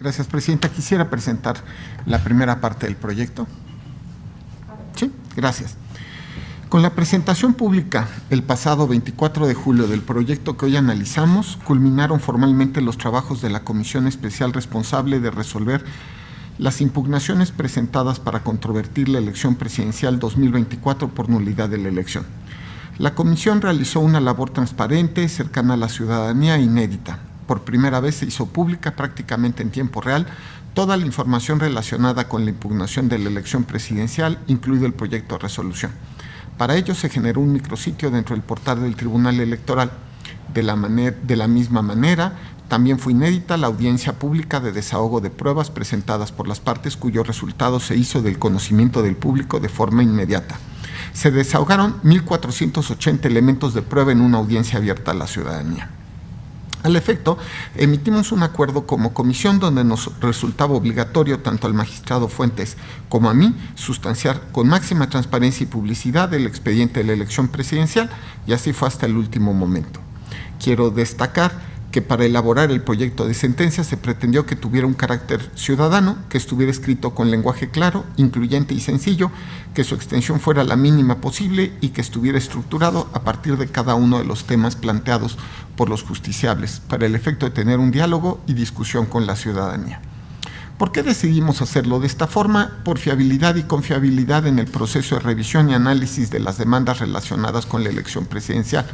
Gracias, Presidenta. Quisiera presentar la primera parte del proyecto. Sí, gracias. Con la presentación pública el pasado 24 de julio del proyecto que hoy analizamos, culminaron formalmente los trabajos de la Comisión Especial responsable de resolver las impugnaciones presentadas para controvertir la elección presidencial 2024 por nulidad de la elección. La Comisión realizó una labor transparente, cercana a la ciudadanía e inédita. Por primera vez se hizo pública prácticamente en tiempo real toda la información relacionada con la impugnación de la elección presidencial, incluido el proyecto de resolución. Para ello se generó un micrositio dentro del portal del Tribunal Electoral. De la misma manera, también fue inédita la audiencia pública de desahogo de pruebas presentadas por las partes, cuyo resultado se hizo del conocimiento del público de forma inmediata. Se desahogaron 1,480 elementos de prueba en una audiencia abierta a la ciudadanía. Al efecto, emitimos un acuerdo como comisión donde nos resultaba obligatorio tanto al magistrado Fuentes como a mí sustanciar con máxima transparencia y publicidad el expediente de la elección presidencial, y así fue hasta el último momento. Quiero destacar que para elaborar el proyecto de sentencia se pretendió que tuviera un carácter ciudadano, que estuviera escrito con lenguaje claro, incluyente y sencillo, que su extensión fuera la mínima posible y que estuviera estructurado a partir de cada uno de los temas planteados por los justiciables, para el efecto de tener un diálogo y discusión con la ciudadanía. ¿Por qué decidimos hacerlo de esta forma? Por fiabilidad y confiabilidad en el proceso de revisión y análisis de las demandas relacionadas con la elección presidencial.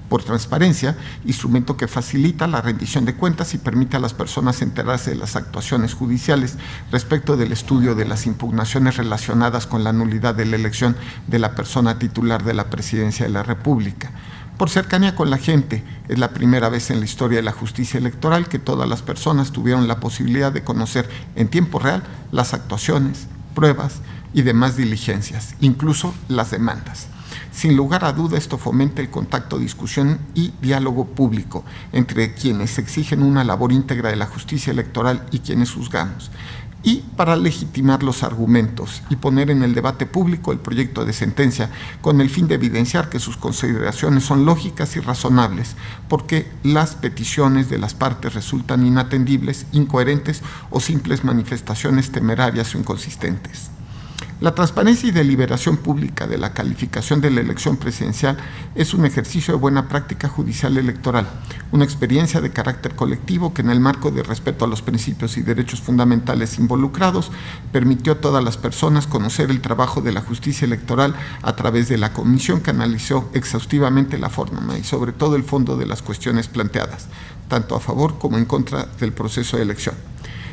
Por transparencia, instrumento que facilita la rendición de cuentas y permite a las personas enterarse de las actuaciones judiciales respecto del estudio de las impugnaciones relacionadas con la nulidad de la elección de la persona titular de la Presidencia de la República. Por cercanía con la gente, es la primera vez en la historia de la justicia electoral que todas las personas tuvieron la posibilidad de conocer en tiempo real las actuaciones, pruebas y demás diligencias, incluso las demandas. Sin lugar a duda, esto fomenta el contacto, discusión y diálogo público entre quienes exigen una labor íntegra de la justicia electoral y quienes juzgamos, y para legitimar los argumentos y poner en el debate público el proyecto de sentencia con el fin de evidenciar que sus consideraciones son lógicas y razonables, porque las peticiones de las partes resultan inatendibles, incoherentes o simples manifestaciones temerarias o inconsistentes. La transparencia y deliberación pública de la calificación de la elección presidencial es un ejercicio de buena práctica judicial electoral, una experiencia de carácter colectivo que en el marco de respeto a los principios y derechos fundamentales involucrados permitió a todas las personas conocer el trabajo de la justicia electoral a través de la comisión que analizó exhaustivamente la forma y sobre todo el fondo de las cuestiones planteadas, tanto a favor como en contra del proceso de elección.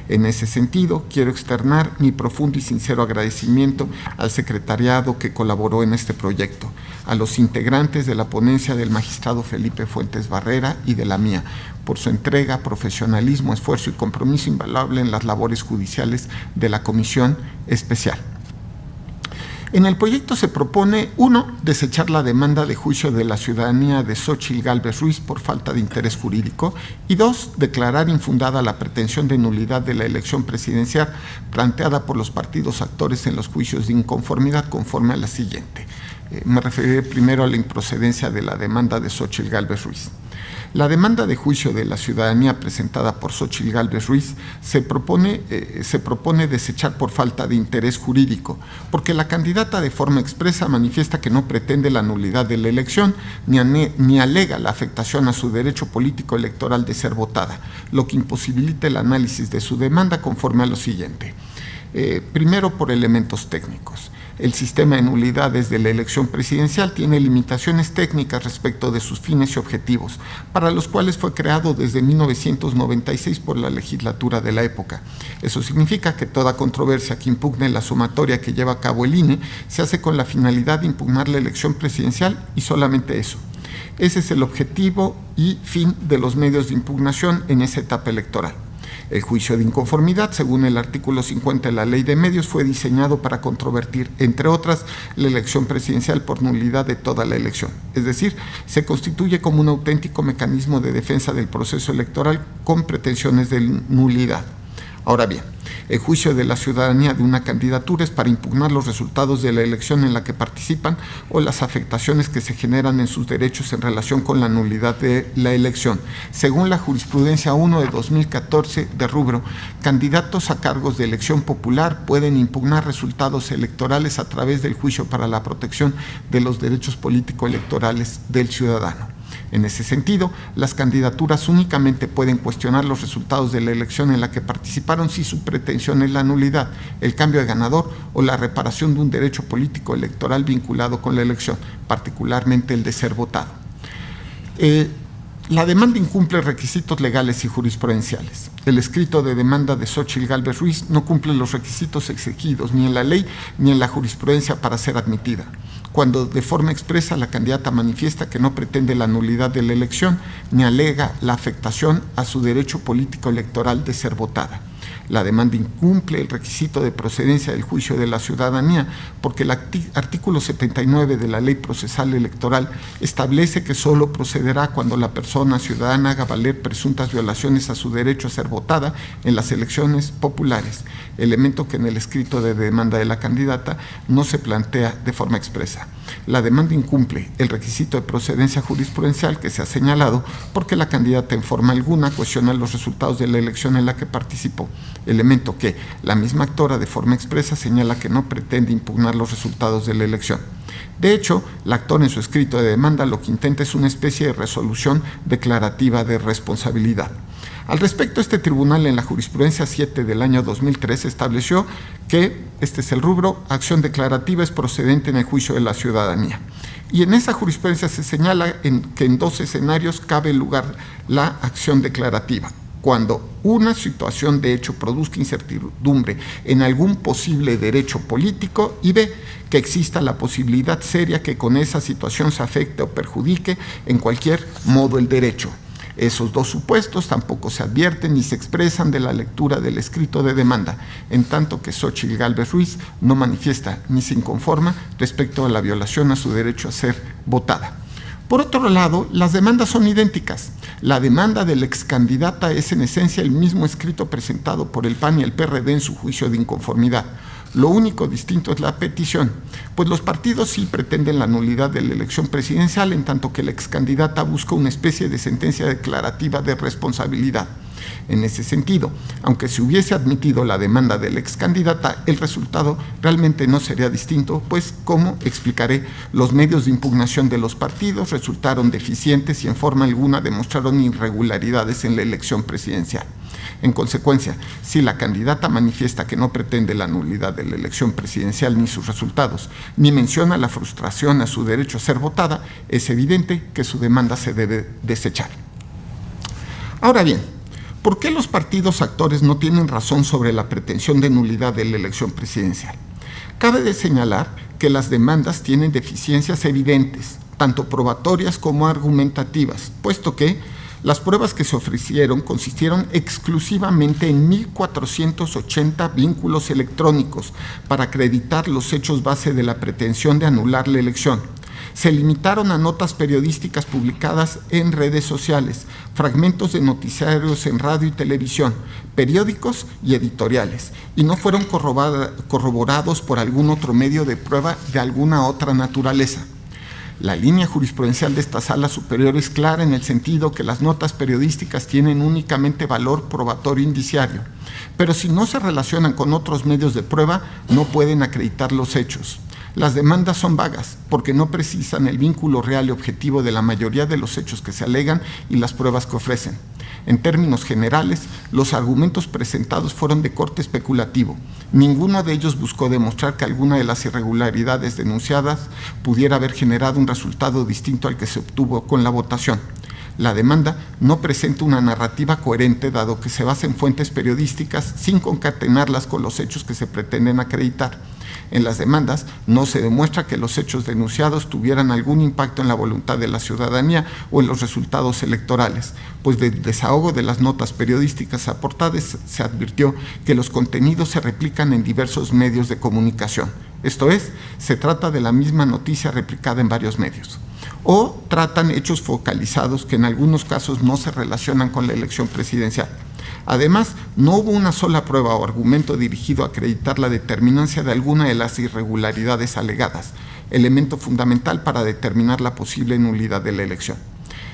En ese sentido, quiero externar mi profundo y sincero agradecimiento al secretariado que colaboró en este proyecto, a los integrantes de la ponencia del magistrado Felipe Fuentes Barrera y de la mía, por su entrega, profesionalismo, esfuerzo y compromiso invaluable en las labores judiciales de la Comisión Especial. En el proyecto se propone, 1, desechar la demanda de juicio de la ciudadanía de Xóchitl Gálvez Ruiz por falta de interés jurídico y 2, declarar infundada la pretensión de nulidad de la elección presidencial planteada por los partidos actores en los juicios de inconformidad conforme a la siguiente. Me referiré primero a la improcedencia de la demanda de Xóchitl Gálvez Ruiz. La demanda de juicio de la ciudadanía presentada por Xóchitl Gálvez Ruiz se propone desechar por falta de interés jurídico, porque la candidata de forma expresa manifiesta que no pretende la nulidad de la elección ni alega la afectación a su derecho político electoral de ser votada, lo que imposibilita el análisis de su demanda conforme a lo siguiente. Primero, por elementos técnicos. El sistema de nulidades de la elección presidencial tiene limitaciones técnicas respecto de sus fines y objetivos, para los cuales fue creado desde 1996 por la legislatura de la época. Eso significa que toda controversia que impugne la sumatoria que lleva a cabo el INE se hace con la finalidad de impugnar la elección presidencial y solamente eso. Ese es el objetivo y fin de los medios de impugnación en esa etapa electoral. El juicio de inconformidad, según el artículo 50 de la Ley de Medios, fue diseñado para controvertir, entre otras, la elección presidencial por nulidad de toda la elección. Es decir, se constituye como un auténtico mecanismo de defensa del proceso electoral con pretensiones de nulidad. Ahora bien, El juicio de la ciudadanía de una candidatura es para impugnar los resultados de la elección en la que participan o las afectaciones que se generan en sus derechos en relación con la nulidad de la elección. Según la jurisprudencia 1 de 2014 de rubro, candidatos a cargos de elección popular pueden impugnar resultados electorales a través del juicio para la protección de los derechos político-electorales del ciudadano. En ese sentido, las candidaturas únicamente pueden cuestionar los resultados de la elección en la que participaron si su pretensión es la nulidad, el cambio de ganador o la reparación de un derecho político electoral vinculado con la elección, particularmente el de ser votado. La demanda incumple requisitos legales y jurisprudenciales. El escrito de demanda de Xóchitl Gálvez Ruiz no cumple los requisitos exigidos ni en la ley ni en la jurisprudencia para ser admitida. Cuando de forma expresa la candidata manifiesta que no pretende la nulidad de la elección ni alega la afectación a su derecho político electoral de ser votada. La demanda incumple el requisito de procedencia del juicio de la ciudadanía porque el artículo 79 de la Ley Procesal Electoral establece que solo procederá cuando la persona ciudadana haga valer presuntas violaciones a su derecho a ser votada en las elecciones populares, elemento que en el escrito de demanda de la candidata no se plantea de forma expresa. La demanda incumple el requisito de procedencia jurisprudencial que se ha señalado porque la candidata en forma alguna cuestiona los resultados de la elección en la que participó, elemento que la misma actora de forma expresa señala que no pretende impugnar los resultados de la elección. De hecho, la actora en su escrito de demanda lo que intenta es una especie de resolución declarativa de responsabilidad. Al respecto, este tribunal en la jurisprudencia 7 del año 2003 estableció que, este es el rubro, acción declarativa es procedente en el juicio de la ciudadanía. Y en esa jurisprudencia se señala que en dos escenarios cabe lugar la acción declarativa. Cuando una situación de hecho produzca incertidumbre en algún posible derecho político y B, que exista la posibilidad seria que con esa situación se afecte o perjudique en cualquier modo el derecho. Esos dos supuestos tampoco se advierten ni se expresan de la lectura del escrito de demanda, en tanto que Xóchitl Gálvez Ruiz no manifiesta ni se inconforma respecto a la violación a su derecho a ser votada. Por otro lado, las demandas son idénticas. La demanda de la excandidata es en esencia el mismo escrito presentado por el PAN y el PRD en su juicio de inconformidad. Lo único distinto es la petición, pues los partidos sí pretenden la nulidad de la elección presidencial, en tanto que la excandidata busca una especie de sentencia declarativa de responsabilidad. En ese sentido, aunque se hubiese admitido la demanda de la excandidata, el resultado realmente no sería distinto, pues, como explicaré, los medios de impugnación de los partidos resultaron deficientes y en forma alguna demostraron irregularidades en la elección presidencial. En consecuencia, si la candidata manifiesta que no pretende la nulidad de la elección presidencial ni sus resultados, ni menciona la frustración a su derecho a ser votada, es evidente que su demanda se debe desechar. Ahora bien, ¿por qué los partidos actores no tienen razón sobre la pretensión de nulidad de la elección presidencial? Cabe de señalar que las demandas tienen deficiencias evidentes, tanto probatorias como argumentativas, puesto que las pruebas que se ofrecieron consistieron exclusivamente en 1.480 vínculos electrónicos para acreditar los hechos base de la pretensión de anular la elección. Se limitaron a notas periodísticas publicadas en redes sociales, fragmentos de noticiarios en radio y televisión, periódicos y editoriales, y no fueron corroborados por algún otro medio de prueba de alguna otra naturaleza. La línea jurisprudencial de esta sala superior es clara en el sentido que las notas periodísticas tienen únicamente valor probatorio indiciario, pero si no se relacionan con otros medios de prueba, no pueden acreditar los hechos. Las demandas son vagas porque no precisan el vínculo real y objetivo de la mayoría de los hechos que se alegan y las pruebas que ofrecen. En términos generales, los argumentos presentados fueron de corte especulativo. Ninguno de ellos buscó demostrar que alguna de las irregularidades denunciadas pudiera haber generado un resultado distinto al que se obtuvo con la votación. La demanda no presenta una narrativa coherente, dado que se basa en fuentes periodísticas sin concatenarlas con los hechos que se pretenden acreditar. En las demandas no se demuestra que los hechos denunciados tuvieran algún impacto en la voluntad de la ciudadanía o en los resultados electorales, pues del desahogo de las notas periodísticas aportadas se advirtió que los contenidos se replican en diversos medios de comunicación. Esto es, se trata de la misma noticia replicada en varios medios. O tratan hechos focalizados que en algunos casos no se relacionan con la elección presidencial. Además, no hubo una sola prueba o argumento dirigido a acreditar la determinancia de alguna de las irregularidades alegadas, elemento fundamental para determinar la posible nulidad de la elección.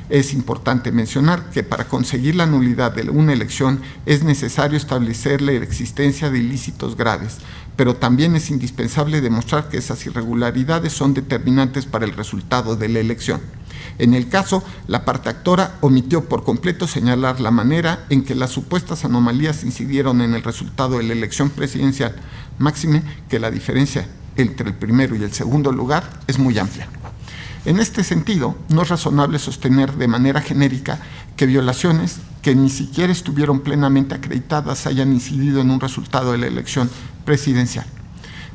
Es importante mencionar que para conseguir la nulidad de una elección es necesario establecer la existencia de ilícitos graves, pero también es indispensable demostrar que esas irregularidades son determinantes para el resultado de la elección. En el caso, la parte actora omitió por completo señalar la manera en que las supuestas anomalías incidieron en el resultado de la elección presidencial, máxime que la diferencia entre el primero y el segundo lugar es muy amplia. En este sentido, no es razonable sostener de manera genérica que violaciones que ni siquiera estuvieron plenamente acreditadas hayan incidido en un resultado de la elección presidencial.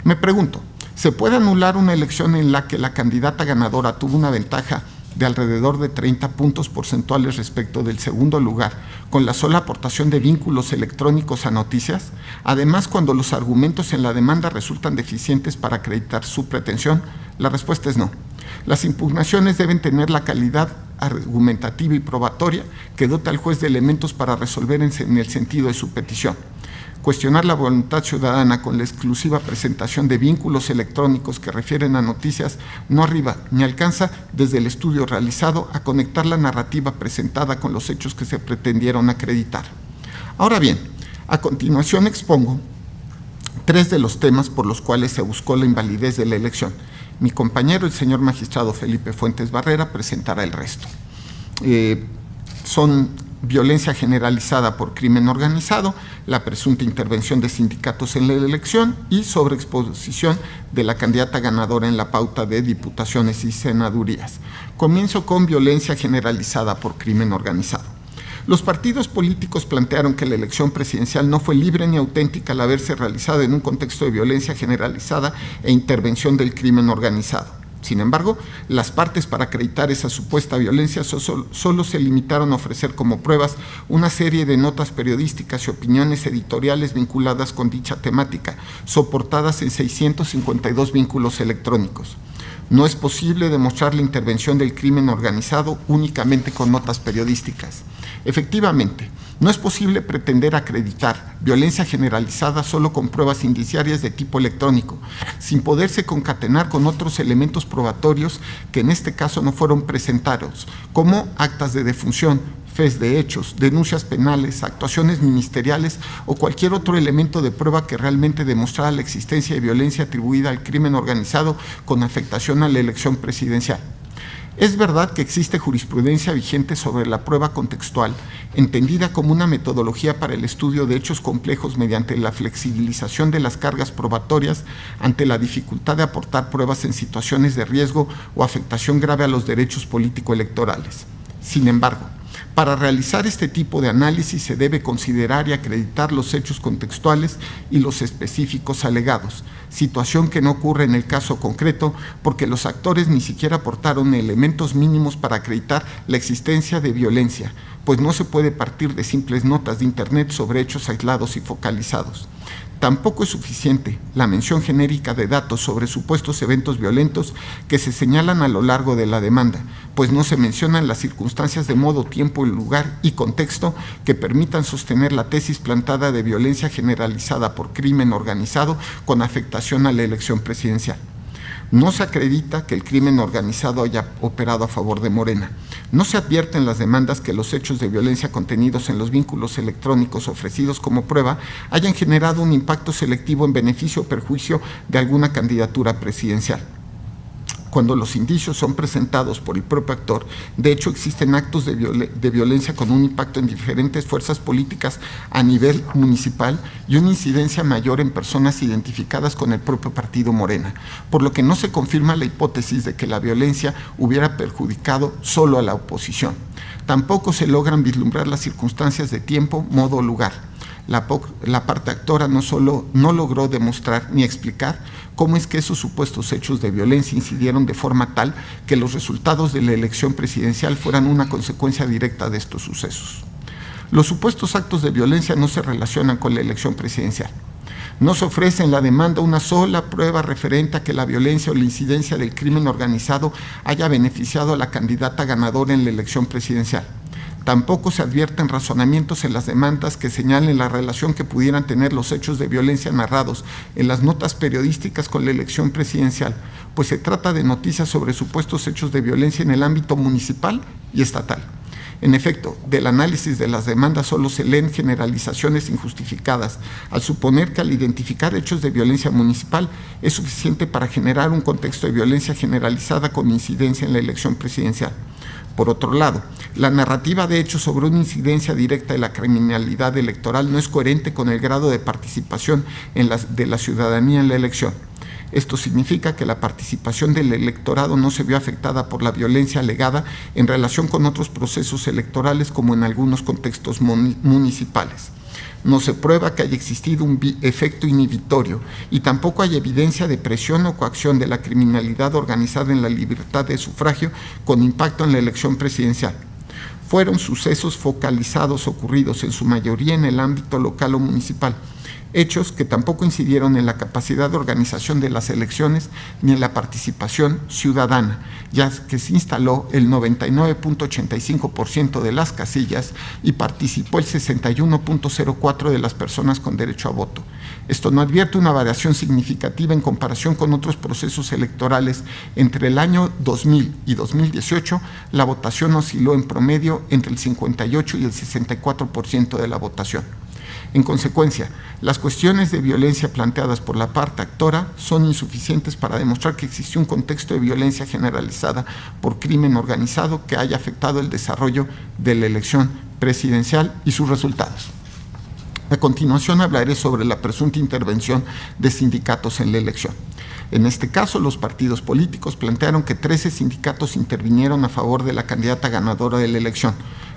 Me pregunto, ¿se puede anular una elección en la que la candidata ganadora tuvo una ventaja de alrededor de 30 puntos porcentuales respecto del segundo lugar, con la sola aportación de vínculos electrónicos a noticias? Además, cuando los argumentos en la demanda resultan deficientes para acreditar su pretensión, la respuesta es no. Las impugnaciones deben tener la calidad argumentativa y probatoria que dota al juez de elementos para resolver en el sentido de su petición. Cuestionar la voluntad ciudadana con la exclusiva presentación de vínculos electrónicos que refieren a noticias no arriba ni alcanza, desde el estudio realizado, a conectar la narrativa presentada con los hechos que se pretendieron acreditar. Ahora bien, a continuación expongo 3 de los temas por los cuales se buscó la invalidez de la elección. Mi compañero, el señor magistrado Felipe Fuentes Barrera, presentará el resto. Son violencia generalizada por crimen organizado, la presunta intervención de sindicatos en la elección y sobreexposición de la candidata ganadora en la pauta de diputaciones y senadurías. Comienzo con violencia generalizada por crimen organizado. Los partidos políticos plantearon que la elección presidencial no fue libre ni auténtica al haberse realizado en un contexto de violencia generalizada e intervención del crimen organizado. Sin embargo, las partes para acreditar esa supuesta violencia solo se limitaron a ofrecer como pruebas una serie de notas periodísticas y opiniones editoriales vinculadas con dicha temática, soportadas en 652 vínculos electrónicos. No es posible demostrar la intervención del crimen organizado únicamente con notas periodísticas. Efectivamente, no es posible pretender acreditar violencia generalizada solo con pruebas indiciarias de tipo electrónico, sin poderse concatenar con otros elementos probatorios que en este caso no fueron presentados, como actas de defunción, fes de hechos, denuncias penales, actuaciones ministeriales o cualquier otro elemento de prueba que realmente demostrara la existencia de violencia atribuida al crimen organizado con afectación a la elección presidencial. Es verdad que existe jurisprudencia vigente sobre la prueba contextual, entendida como una metodología para el estudio de hechos complejos mediante la flexibilización de las cargas probatorias ante la dificultad de aportar pruebas en situaciones de riesgo o afectación grave a los derechos político-electorales. Sin embargo, para realizar este tipo de análisis se debe considerar y acreditar los hechos contextuales y los específicos alegados, situación que no ocurre en el caso concreto porque los actores ni siquiera aportaron elementos mínimos para acreditar la existencia de violencia, pues no se puede partir de simples notas de Internet sobre hechos aislados y focalizados. Tampoco es suficiente la mención genérica de datos sobre supuestos eventos violentos que se señalan a lo largo de la demanda, pues no se mencionan las circunstancias de modo, tiempo, lugar y contexto que permitan sostener la tesis plantada de violencia generalizada por crimen organizado con afectación a la elección presidencial. No se acredita que el crimen organizado haya operado a favor de Morena. No se advierte en las demandas que los hechos de violencia contenidos en los vínculos electrónicos ofrecidos como prueba hayan generado un impacto selectivo en beneficio o perjuicio de alguna candidatura presidencial. Cuando los indicios son presentados por el propio actor, de hecho existen actos de violencia con un impacto en diferentes fuerzas políticas a nivel municipal y una incidencia mayor en personas identificadas con el propio partido Morena, por lo que no se confirma la hipótesis de que la violencia hubiera perjudicado solo a la oposición. Tampoco se logran vislumbrar las circunstancias de tiempo, modo o lugar. La parte actora no logró demostrar ni explicar cómo es que esos supuestos hechos de violencia incidieron de forma tal que los resultados de la elección presidencial fueran una consecuencia directa de estos sucesos. Los supuestos actos de violencia no se relacionan con la elección presidencial. No se ofrece en la demanda una sola prueba referente a que la violencia o la incidencia del crimen organizado haya beneficiado a la candidata ganadora en la elección presidencial. Tampoco se advierten razonamientos en las demandas que señalen la relación que pudieran tener los hechos de violencia narrados en las notas periodísticas con la elección presidencial, pues se trata de noticias sobre supuestos hechos de violencia en el ámbito municipal y estatal. En efecto, del análisis de las demandas solo se leen generalizaciones injustificadas, al suponer que al identificar hechos de violencia municipal es suficiente para generar un contexto de violencia generalizada con incidencia en la elección presidencial. Por otro lado, la narrativa de hechos sobre una incidencia directa de la criminalidad electoral no es coherente con el grado de participación de la ciudadanía en la elección. Esto significa que la participación del electorado no se vio afectada por la violencia alegada en relación con otros procesos electorales, como en algunos contextos municipales. No se prueba que haya existido un efecto inhibitorio y tampoco hay evidencia de presión o coacción de la criminalidad organizada en la libertad de sufragio con impacto en la elección presidencial. Fueron sucesos focalizados ocurridos en su mayoría en el ámbito local o municipal, hechos que tampoco incidieron en la capacidad de organización de las elecciones ni en la participación ciudadana, ya que se instaló el 99.85% de las casillas y participó el 61.04% de las personas con derecho a voto. Esto no advierte una variación significativa en comparación con otros procesos electorales. Entre el año 2000 y 2018, la votación osciló en promedio entre el 58 y el 64% de la votación. En consecuencia, las cuestiones de violencia planteadas por la parte actora son insuficientes para demostrar que existió un contexto de violencia generalizada por crimen organizado que haya afectado el desarrollo de la elección presidencial y sus resultados. A continuación hablaré sobre la presunta intervención de sindicatos en la elección. En este caso, los partidos políticos plantearon que 13 sindicatos intervinieron a favor de la candidata ganadora de la elección,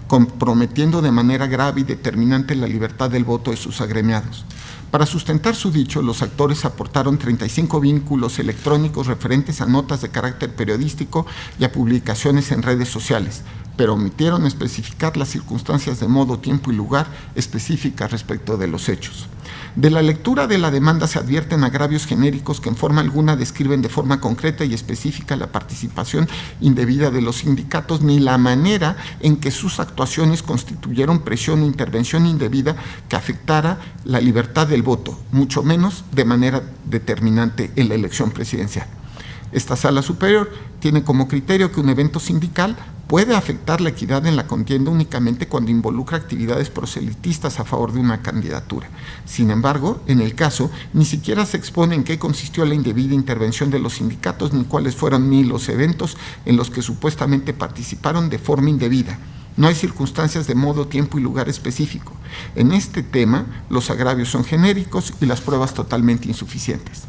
comprometiendo de manera grave y determinante la libertad del voto de sus agremiados. Para sustentar su dicho, los actores aportaron 35 vínculos electrónicos referentes a notas de carácter periodístico y a publicaciones en redes sociales, pero omitieron especificar las circunstancias de modo, tiempo y lugar específicas respecto de los hechos. De la lectura de la demanda se advierten agravios genéricos que en forma alguna describen de forma concreta y específica la participación indebida de los sindicatos ni la manera en que sus actuaciones constituyeron presión o intervención indebida que afectara la libertad del voto, mucho menos de manera determinante en la elección presidencial. Esta Sala Superior tiene como criterio que un evento sindical puede afectar la equidad en la contienda únicamente cuando involucra actividades proselitistas a favor de una candidatura. Sin embargo, en el caso, ni siquiera se expone en qué consistió la indebida intervención de los sindicatos ni cuáles fueron ni los eventos en los que supuestamente participaron de forma indebida. No hay circunstancias de modo, tiempo y lugar específico. En este tema, los agravios son genéricos y las pruebas totalmente insuficientes.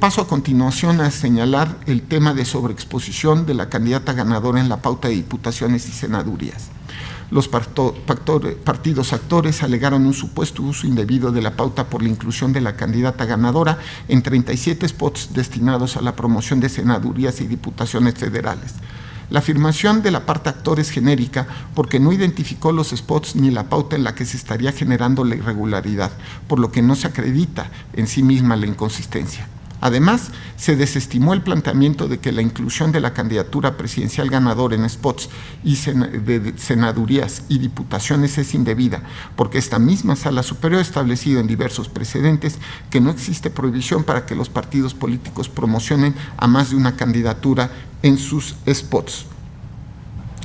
Paso a continuación a señalar el tema de sobreexposición de la candidata ganadora en la pauta de diputaciones y senadurías. Los partidos actores alegaron un supuesto uso indebido de la pauta por la inclusión de la candidata ganadora en 37 spots destinados a la promoción de senadurías y diputaciones federales. La afirmación de la parte actor es genérica porque no identificó los spots ni la pauta en la que se estaría generando la irregularidad, por lo que no se acredita en sí misma la inconsistencia. Además, se desestimó el planteamiento de que la inclusión de la candidatura presidencial ganadora en spots y de senadurías y diputaciones es indebida, porque esta misma Sala Superior ha establecido en diversos precedentes que no existe prohibición para que los partidos políticos promocionen a más de una candidatura en sus spots.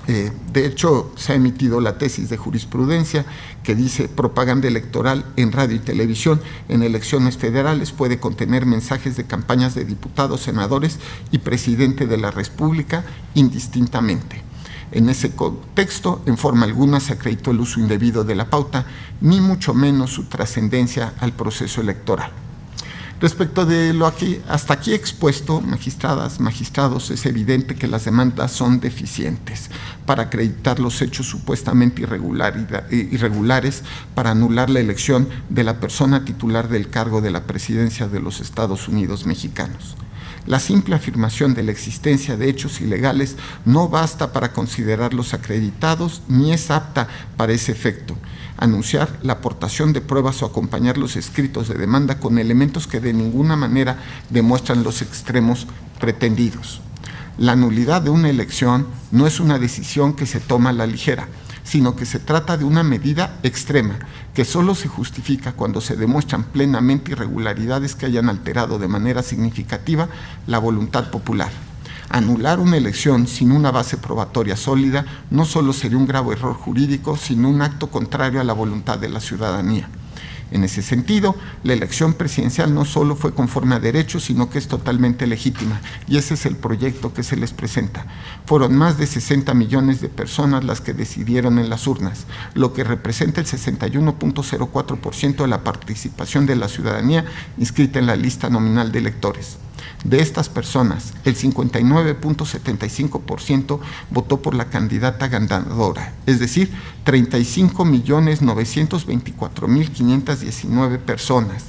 De hecho, se ha emitido la tesis de jurisprudencia que dice: propaganda electoral en radio y televisión en elecciones federales puede contener mensajes de campañas de diputados, senadores y presidente de la República indistintamente. En ese contexto, en forma alguna se acreditó el uso indebido de la pauta, ni mucho menos su trascendencia al proceso electoral. Respecto de lo hasta aquí expuesto, magistradas, magistrados, es evidente que las demandas son deficientes para acreditar los hechos supuestamente irregulares para anular la elección de la persona titular del cargo de la presidencia de los Estados Unidos mexicanos. La simple afirmación de la existencia de hechos ilegales no basta para considerarlos acreditados ni es apta para ese efecto. Anunciar la aportación de pruebas o acompañar los escritos de demanda con elementos que de ninguna manera demuestran los extremos pretendidos. La nulidad de una elección no es una decisión que se toma a la ligera, sino que se trata de una medida extrema que solo se justifica cuando se demuestran plenamente irregularidades que hayan alterado de manera significativa la voluntad popular. Anular una elección sin una base probatoria sólida no solo sería un grave error jurídico, sino un acto contrario a la voluntad de la ciudadanía. En ese sentido, la elección presidencial no solo fue conforme a derecho, sino que es totalmente legítima, y ese es el proyecto que se les presenta. Fueron más de 60 millones de personas las que decidieron en las urnas, lo que representa el 61.04% de la participación de la ciudadanía inscrita en la lista nominal de electores. De estas personas, el 59.75% votó por la candidata ganadora, es decir, 35.924.519 personas.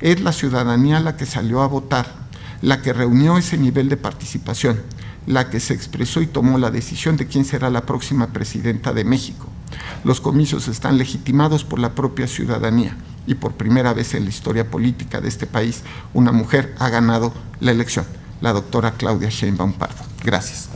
Es la ciudadanía la que salió a votar, la que reunió ese nivel de participación, la que se expresó y tomó la decisión de quién será la próxima presidenta de México. Los comicios están legitimados por la propia ciudadanía y por primera vez en la historia política de este país, una mujer ha ganado la elección, la doctora Claudia Sheinbaum Pardo. Gracias.